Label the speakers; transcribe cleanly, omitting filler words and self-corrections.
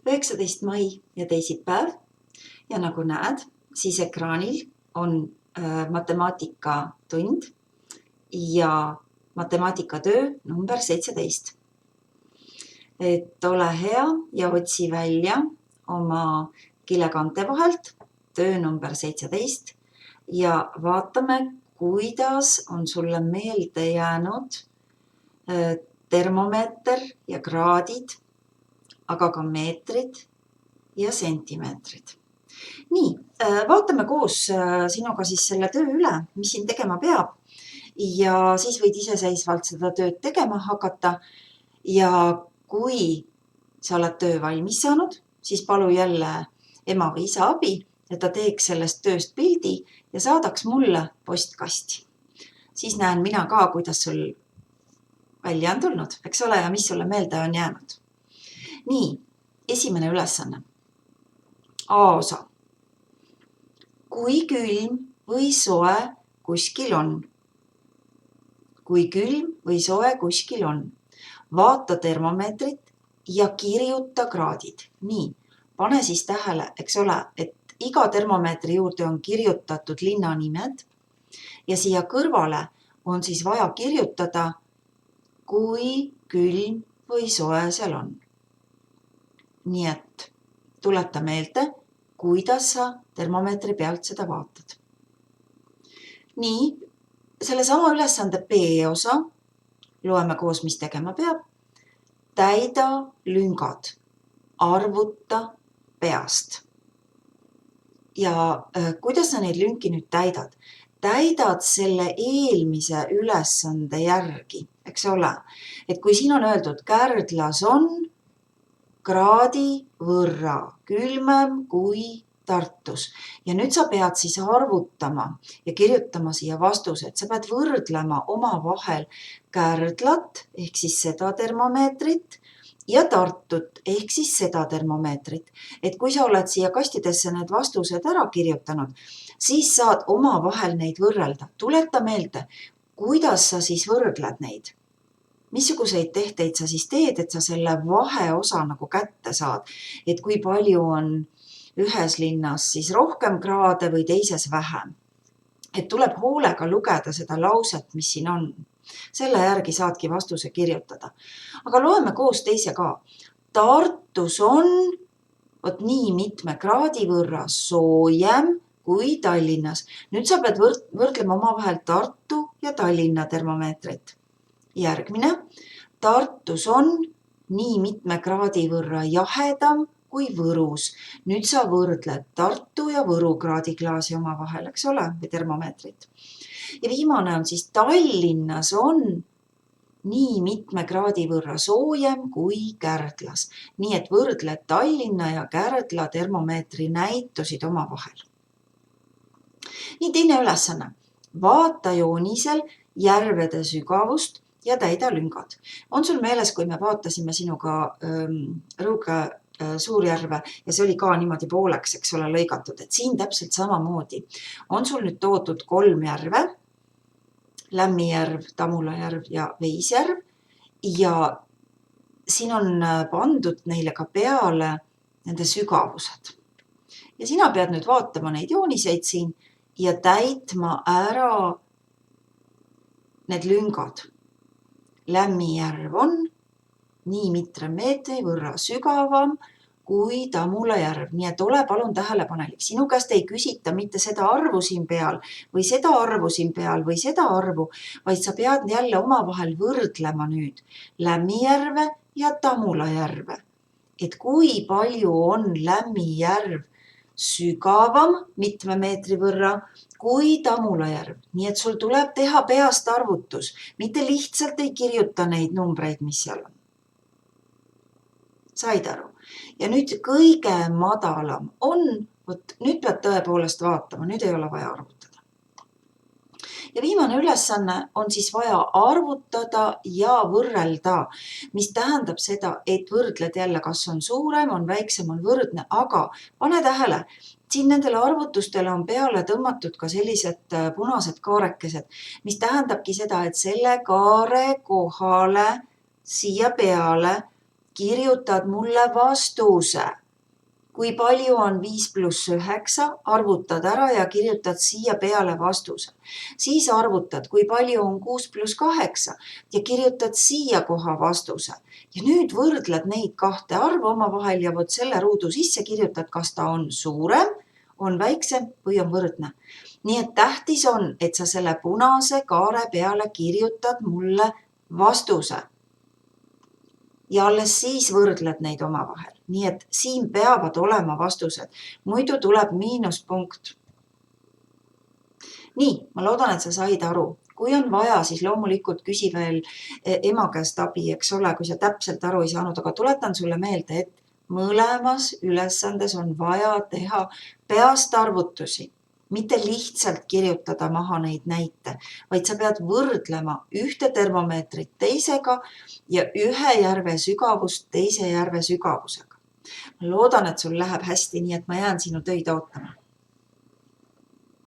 Speaker 1: 19. mai ja teisipäev ja nagu näed, siis ekraanil on matemaatikatund ja matemaatikatöö number 17. Et ole hea ja otsi välja oma kilekante vahelt töö number 17 ja vaatame, kuidas on sulle meelde jäänud termomeeter ja kraadid, aga ka meetrid ja sentimeetrid. Nii, vaatame koos sinuga siis selle töö üle, mis siin tegema peab ja siis võid iseseisvalt seda tööd tegema hakata ja kui sa oled töö valmis saanud, siis palu jälle ema või isa abi, et ta teeks sellest tööst pildi ja saadaks mulle postkasti. Siis näen mina ka, kuidas sul välja on tulnud, eks ole, ja mis sulle meelde on jäänud. Nii, esimene ülesanne. A-osa. Kui külm või soe kuskil on? Kui külm või soe kuskil on? Vaata termomeetrit ja kirjuta kraadid. Nii, pane siis tähele, eks ole, et iga termomeetri juurde on kirjutatud linna nimed ja siia kõrvale on siis vaja kirjutada, kui külm või soe seal on. Nii et tuleta meelde, kuidas sa termomeetri pealt seda vaatad. Nii, selle sama ülesande B-osa loeme koos, mis tegema peab. Täida lüngad, arvuta peast. Ja kuidas sa neid lünki nüüd täidad? Täidad selle eelmise ülesande järgi, eks ole. Et kui siin on öeldud, Kärdlas on kraadi võrra külmem kui Tartus. Ja nüüd sa pead siis arvutama ja kirjutama siia vastused. Sa pead võrdlema omavahel Kärdlat ehk siis seda termomeetrit ja Tartut ehk siis seda termomeetrit. Et kui sa oled siia kastidesse need vastused ära kirjutanud, siis saad omavahel neid võrrelda. Tuleta meelde, kuidas sa siis võrdled neid. Missuguseid tehteid sa siis teed, et sa selle vaheosa nagu kätte saad, et kui palju on ühes linnas siis rohkem kraade või teises vähem. Et tuleb hoolega lugeda seda lauset, mis siin on. Selle järgi saadki vastuse kirjutada. Aga loeme koos teise ka. Tartus on nii mitme kraadi võrra soojem kui Tallinnas. Nüüd sa pead võrdlema omavahel Tartu ja Tallinna termomeetrit. Järgmine. Tartus on nii mitme kraadi võrra jahedam kui Võrus. Nüüd sa võrdled Tartu ja Võru kraadiklaasi omavahel, eks ole, või termomeetrit. Ja viimane on siis Tallinnas on nii mitme kraadi võrra soojem kui Kärdlas. Nii et võrdled Tallinna ja Kärdla termomeetri näitusid omavahel. Nii, teine ülesanne. Vaata joonisel järvede sügavust ja täida lüngad. On sul meeles, kui me vaatasime sinuga Rõuge Suurjärve ja see oli ka niimoodi pooleks, eks ole, lõigatud, et siin täpselt samamoodi. On sul nüüd toodud 3 järve, Lämmijärv, Tamulajärv ja Veisjärv ja siin on pandud neile ka peale nende sügavused. Ja sina pead nüüd vaatama neid jooniseid siin ja täitma ära need lüngad. Lämmijärv on nii mitme meetri võrra sügavam kui Tamulajärv. Nii et ole palun tähelepanelik. Sinu käest ei küsita mitte seda arvu siin peal või seda arvu siin peal või seda arvu, vaid sa pead jälle omavahel võrdlema nüüd Lämmijärve ja Tamulajärve. Et kui palju on Lämmijärv sügavam mitme meetri võrra kui Tamulajärv. Nii et sul tuleb teha peast arvutus, mitte lihtsalt ei kirjuta neid numbreid, mis seal on. Said aru? Ja nüüd kõige madalam on, nüüd pead tõepoolest vaatama, nüüd ei ole vaja arvutada. Ja viimane ülesanne on siis vaja arvutada ja võrrelda, mis tähendab seda, et võrdled jälle, kas on suurem, on väiksem, on võrdne, aga pane tähele, siin nendele arvutustele on peale tõmmatud ka sellised punased kaarekesed, mis tähendabki seda, et selle kaare kohale siia peale kirjutad mulle vastuse. Kui palju on 5 + 9, arvutad ära ja kirjutad siia peale vastuse. Siis arvutad, kui palju on 6 + 8 ja kirjutad siia koha vastuse. Ja nüüd võrdled neid kahte arvu omavahel ja vot selle ruudu sisse kirjutad, kas ta on suurem, on väiksem või on võrdne. Nii et tähtis on, et sa selle punase kaare peale kirjutad mulle vastuse. Ja alles siis võrdled neid omavahel. Nii et siin peavad olema vastused. Muidu tuleb miinuspunkt. Nii, ma loodan, et sa said aru. Kui on vaja, siis loomulikult küsi veel ema käest abi, eks ole, kui sa täpselt aru ei saanud, aga tuletan sulle meelde, et mõlemas ülesandes on vaja teha peast arvutusi. Mitte lihtsalt kirjutada maha neid näite, vaid sa pead võrdlema ühte termomeetrit teisega ja ühe järve sügavust teise järve sügavusega. Ma loodan, et sul läheb hästi, nii et ma jään sinu töid ootama.